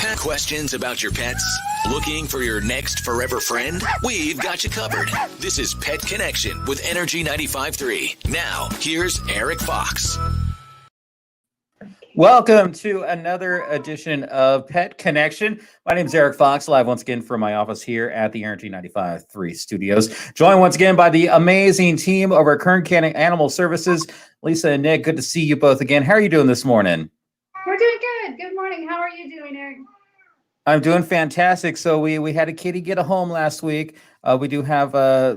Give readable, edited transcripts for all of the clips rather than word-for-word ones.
Questions about your pets? Looking for your next forever friend? We've got you covered. This is Pet Connection with Energy 95.3. Now, here's Eric Fox. Welcome to another edition of Pet Connection. My name is Eric Fox, live once again from my office here at the Energy 95.3 studios. Joined once again by the amazing team over at Kern County Animal Services. Lisa and Nick, good to see you both again. How are you doing this morning? We're doing good. Good morning. How are you doing, Eric? I'm doing fantastic. So we had a kitty get a home last week. We do have,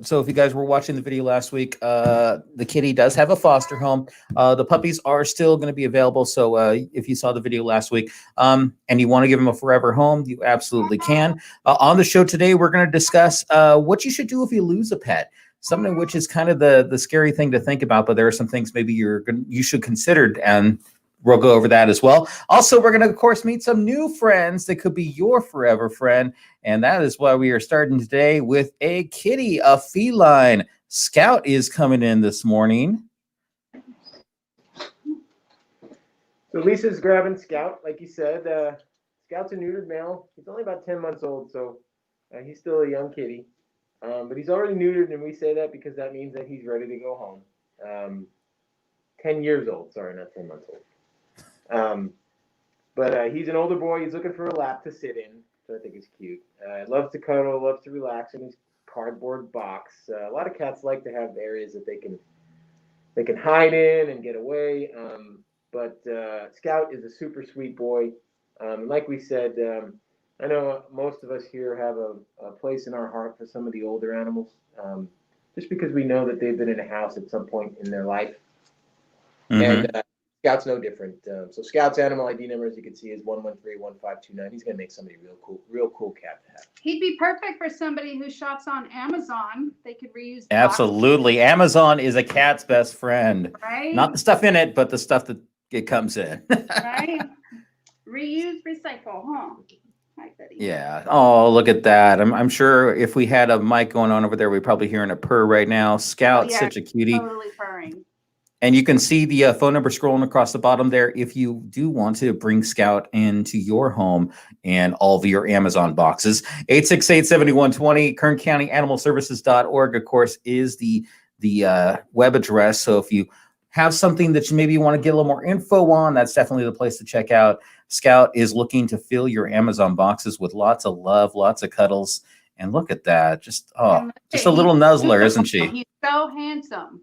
so if you guys were watching the video last week, the kitty does have a foster home. The puppies are still going to be available. So if you saw the video last week and you want to give them a forever home, you absolutely can. On the show today, we're going to discuss what you should do if you lose a pet. Something which is kind of the scary thing to think about, but there are some things maybe you should consider, and we'll go over that as well. Also, we're going to, of course, meet some new friends that could be your forever friend. And that is why we are starting today with a kitty, a feline. Scout is coming in this morning. So Lisa's grabbing Scout, like you said. Scout's a neutered male. He's only about 10 months old, so he's still a young kitty. But he's already neutered, and we say that because that means that he's ready to go home. 10 years old, sorry, not 10 months old. But he's an older boy. He's looking for a lap to sit in, so I think it's cute. Loves to cuddle, loves to relax in his cardboard box. A lot of cats like to have areas that they can hide in and get away. But Scout is a super sweet boy. Like we said, I know most of us here have a place in our heart for some of the older animals, just because we know that they've been in a house at some point in their life. Mm-hmm. And Scout's no different. So Scout's animal ID number, as you can see, is 1131529. He's gonna make somebody real cool cat to have. He'd be perfect for somebody who shops on Amazon. They could reuse. Absolutely, Amazon is a cat's best friend. Right. Not the stuff in it, but the stuff that it comes in. Right. Reuse, recycle, huh? Hi, buddy. Yeah. Oh, look at that. I'm sure if we had a mic going on over there, we're probably hearing a purr right now. Scout's such a cutie. Totally purring. And you can see the phone number scrolling across the bottom there if you do want to bring Scout into your home and all of your Amazon boxes. 868-7120, KernCountyAnimalServices.org, of course, is the web address. So if you have something that you maybe want to get a little more info on, that's definitely the place to check out. Scout is looking to fill your Amazon boxes with lots of love, lots of cuddles. And look at that. Just a little nuzzler, isn't she? He's so handsome.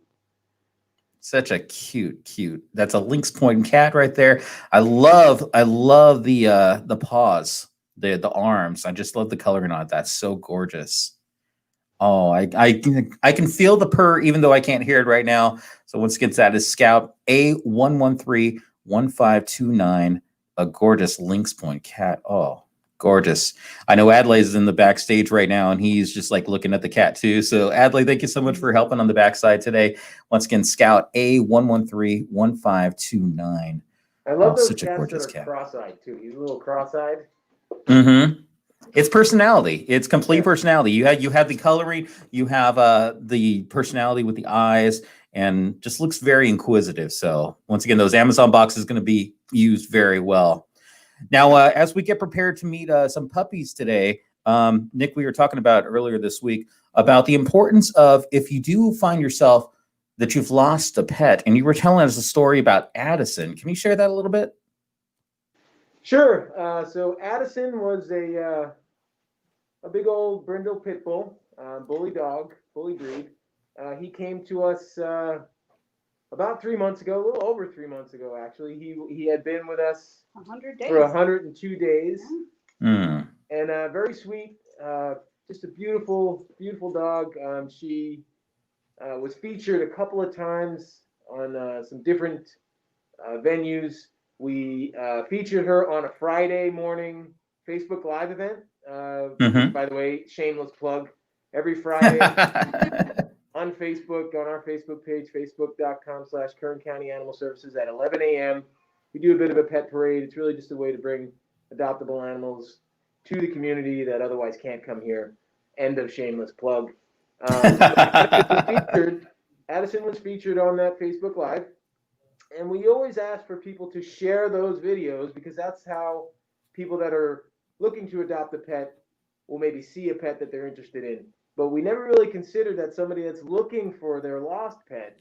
Such a cute. That's a Lynx Point cat right there. I love the paws, the arms. I just love the coloring on it. That's so gorgeous. Oh, I can feel the purr even though I can't hear it right now. So once again, that is Scout A1131529, a gorgeous Lynx Point cat. Oh, gorgeous. I know Adelaide's in the backstage right now, and he's just like looking at the cat too. So Adelaide, thank you so much for helping on the backside today. Once again, Scout A1131529. I love those such cats a gorgeous that are cat. cross-eyed too. He's a little cross-eyed. Mm-hmm. It's personality. It's complete personality. You have the coloring. You have the personality with the eyes, and just looks very inquisitive. So once again, those Amazon boxes going to be used very well. Now, as we get prepared to meet some puppies today, Nick, we were talking about earlier this week about the importance of if you do find yourself that you've lost a pet, and you were telling us a story about Addison. Can you share that a little bit? Sure. So Addison was a big old brindle pit bull, bully breed. He came to us about 3 months ago, a little over 3 months ago, actually. He had been with us 100 days. for 102 days. Mm. And very sweet, just a beautiful dog. She was featured a couple of times on some different venues. We featured her on a Friday morning Facebook Live event. By the way, shameless plug, every Friday on Facebook, on our Facebook page, facebook.com/Kern County Animal Services at 11 a.m. We do a bit of a pet parade. It's really just a way to bring adoptable animals to the community that otherwise can't come here. End of shameless plug. Addison was featured on that Facebook Live. And we always ask for people to share those videos because that's how people that are looking to adopt a pet will maybe see a pet that they're interested in. But we never really considered that somebody that's looking for their lost pet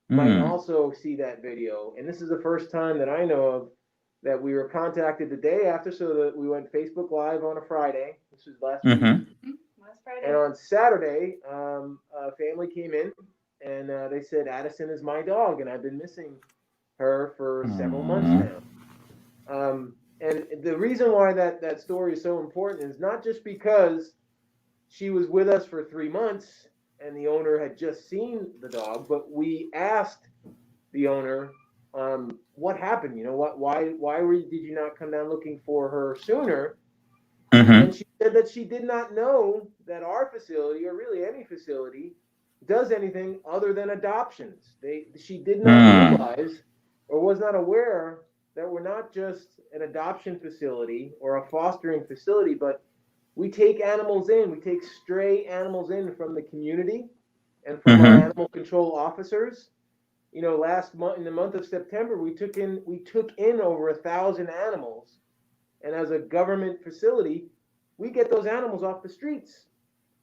might also see that video. And this is the first time that I know of that we were contacted the day after, so that we went Facebook Live on a Friday. This was last week. Last Friday. And on Saturday, a family came in and they said, Addison is my dog, and I've been missing her for several months now. And the reason why that story is so important is not just because she was with us for 3 months and the owner had just seen the dog, but we asked the owner, what happened? You know, why did you not come down looking for her sooner? And she said that she did not know that our facility, or really any facility, does anything other than adoptions. She did not realize or was not aware that we're not just an adoption facility or a fostering facility, but we take animals in. We take stray animals in from the community and from our animal control officers. You know, last month, in the month of September, we took in over 1,000 animals. And as a government facility, we get those animals off the streets.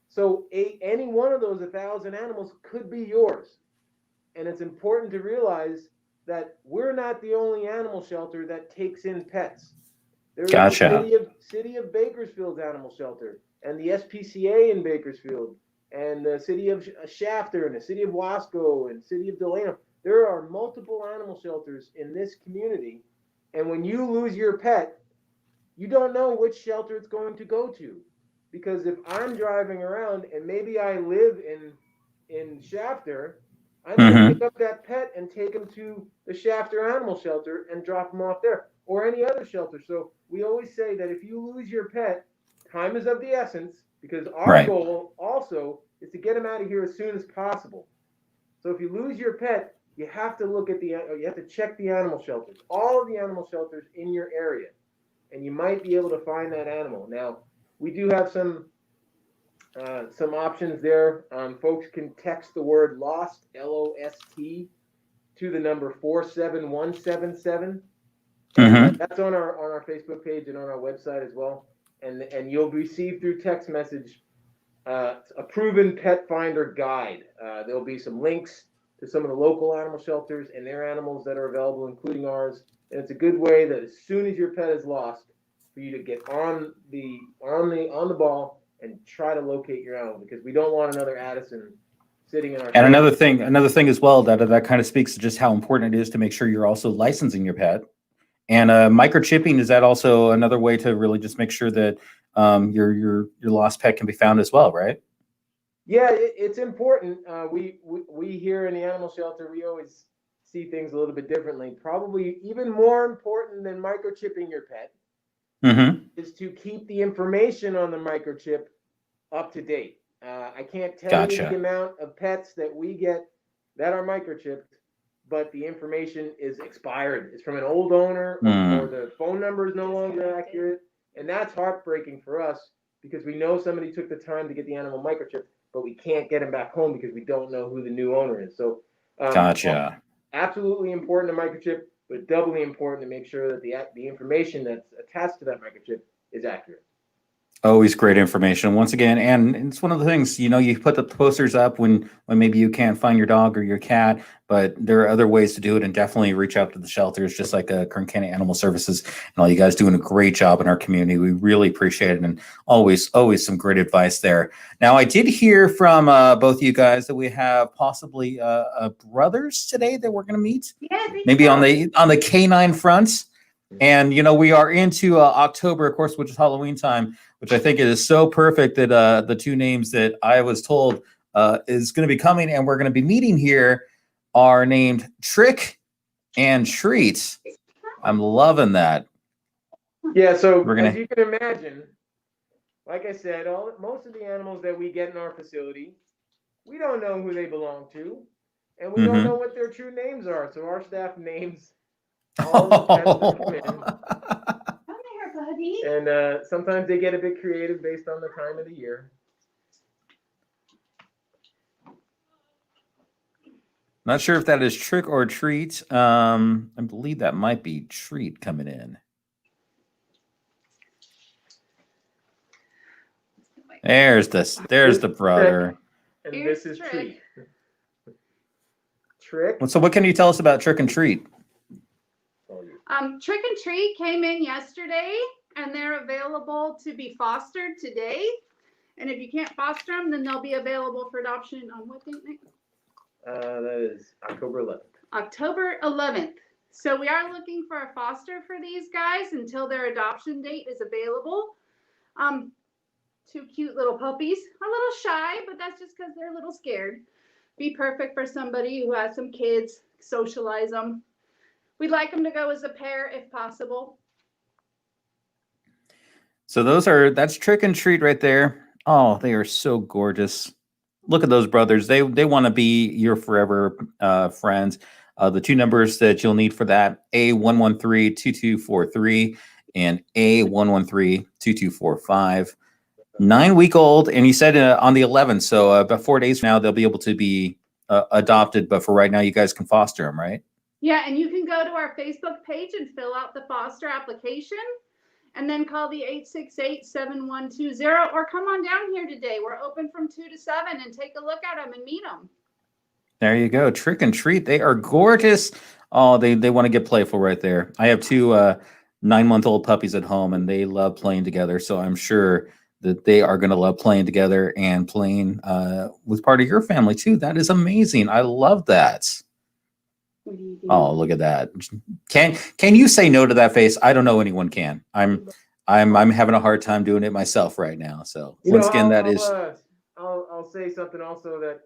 So any one of those 1,000 animals could be yours. And it's important to realize that we're not the only animal shelter that takes in pets. There's the city of Bakersfield's animal shelter, and the SPCA in Bakersfield, and the city of Shafter, and the city of Wasco, and city of Delano. There are multiple animal shelters in this community. And when you lose your pet, you don't know which shelter it's going to go to. Because if I'm driving around and maybe I live in Shafter, I'm going to pick up that pet and take him to the Shafter Animal Shelter and drop him off there, or any other shelter. So we always say that if you lose your pet, time is of the essence, because our goal also is to get him out of here as soon as possible. So if you lose your pet, you have to check the animal shelters, all of the animal shelters in your area, and you might be able to find that animal. Now, we do have some options there. Folks can text the word LOST, LOST, to the number 47177. That's on our Facebook page and on our website as well. And you'll receive through text message a proven pet finder guide. There'll be some links to some of the local animal shelters and their animals that are available, including ours. And it's a good way that as soon as your pet is lost, for you to get on the ball and try to locate your animal, because we don't want another Addison sitting in our. And another thing as well, that kind of speaks to just how important it is to make sure you're also licensing your pet. And microchipping, is that also another way to really just make sure that your lost pet can be found as well, right? Yeah, it's important. We here in the animal shelter, we always see things a little bit differently. Probably even more important than microchipping your pet is to keep the information on the microchip up to date. I can't tell you the amount of pets that we get that are microchipped, but the information is expired. It's from an old owner, or the phone number is no longer accurate. And that's heartbreaking for us, because we know somebody took the time to get the animal microchipped, but we can't get him back home because we don't know who the new owner is. So absolutely important to microchip, but doubly important to make sure that the information that's attached to that microchip is accurate. Always great information once again. And it's one of the things, you put the posters up when maybe you can't find your dog or your cat, but there are other ways to do it, and definitely reach out to the shelters, just like Kern County Animal Services, and all you guys doing a great job in our community. We really appreciate it, and always some great advice there. Now, I did hear from both of you guys that we have possibly brothers today that we're going to meet. Yeah, maybe on the canine front. And, we are into October, of course, which is Halloween time, which I think is so perfect that the two names that I was told is going to be coming and we're going to be meeting here are named Trick and Treat. I'm loving that. Yeah, so as you can imagine, like I said, most of the animals that we get in our facility, we don't know who they belong to, and we don't know what their true names are. So our staff names all the pets that come in. Come here, buddy. And sometimes they get a bit creative based on the time of the year. Not sure if that is Trick or Treat. I believe that might be Treat coming in. There's the brother. And Here's this is Trick. Treat. Trick. So what can you tell us about Trick and Treat? Trick and Treat came in yesterday, and they're available to be fostered today. And if you can't foster them, then they'll be available for adoption on what date, Nick? That is October 11th. October 11th. So we are looking for a foster for these guys until their adoption date is available. Two cute little puppies, a little shy, but that's just because they're a little scared. Be perfect for somebody who has some kids, socialize them. We'd like them to go as a pair if possible. So that's Trick and Treat right there. Oh, they are so gorgeous. Look at those brothers. They want to be your forever friends. The two numbers that you'll need for that, A113-2243 and A113-2245. 9-week-old, and you said on the 11th, so about 4 days from now, they'll be able to be adopted. But for right now, you guys can foster them, right? Yeah, and you can go to our Facebook page and fill out the foster application, and then call the 868-7120, or come on down here today. We're open from 2 to 7, and take a look at them and meet them. There you go. Trick and Treat. They are gorgeous. Oh, they want to get playful right there. I have two 9-month-old puppies at home, and they love playing together. So I'm sure that they are going to love playing together and playing with part of your family too. That is amazing. I love that. Oh, look at that. Can you say no to that face? I don't know anyone can. I'm having a hard time doing it myself right now. So once again, I'll say something also that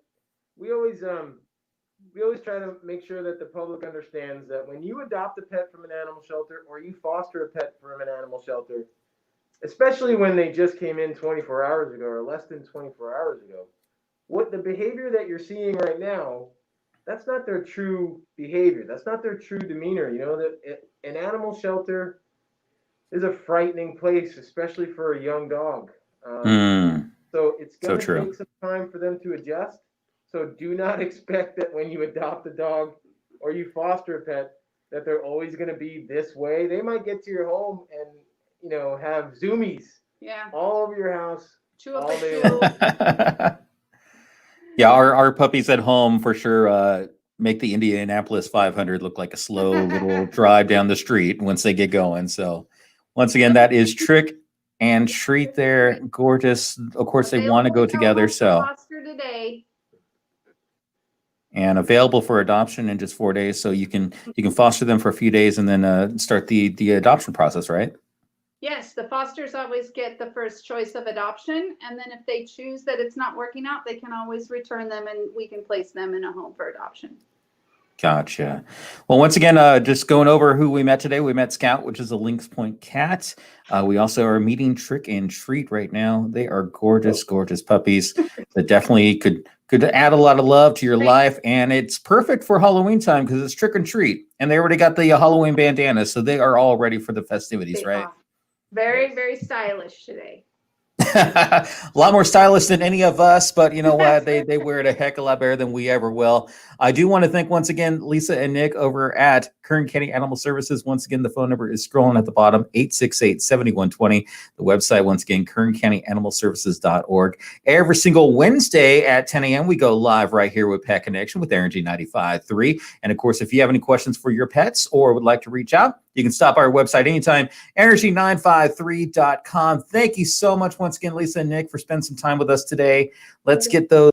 we always try to make sure that the public understands that when you adopt a pet from an animal shelter or you foster a pet from an animal shelter, especially when they just came in 24 hours ago or less than 24 hours ago, what the behavior that you're seeing right now, that's not their true behavior. That's not their true demeanor. You know, that an animal shelter is a frightening place, especially for a young dog. So it's going to take some time for them to adjust. So do not expect that when you adopt a dog or you foster a pet, that they're always going to be this way. They might get to your home and, you know, have zoomies all over your house all day long. Yeah, our puppies at home for sure make the Indianapolis 500 look like a slow little drive down the street once they get going. So once again, that is Trick and Treat there. Gorgeous. Of course, they want to go together. So and available for adoption in just 4 days. So you can foster them for a few days and then start the adoption process, right? Yes, the fosters always get the first choice of adoption. And then if they choose that it's not working out, they can always return them and we can place them in a home for adoption. Gotcha. Well, once again, just going over who we met today. We met Scout, which is a Lynx Point cat. We also are meeting Trick and Treat right now. They are gorgeous, gorgeous puppies that definitely could add a lot of love to your life. And it's perfect for Halloween time because it's Trick and Treat. And they already got the Halloween bandana, so they are all ready for the festivities, right? Very, very stylish today. A lot more stylish than any of us, but you know what? They wear it a heck of a lot better than we ever will. I do want to thank once again Lisa and Nick over at Kern County Animal Services. Once again, the phone number is scrolling at the bottom, 868-7120. The website, once again, kerncountyanimalservices.org. Every single Wednesday at 10 a.m., we go live right here with Pet Connection with Energy 95.3. And of course, if you have any questions for your pets or would like to reach out, you can stop by our website anytime, energy953.com. Thank you so much once again, Lisa and Nick, for spending some time with us today. Let's get those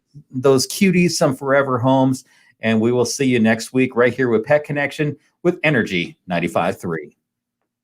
cuties some forever homes, and we will see you next week right here with Pet Connection with Energy 95.3.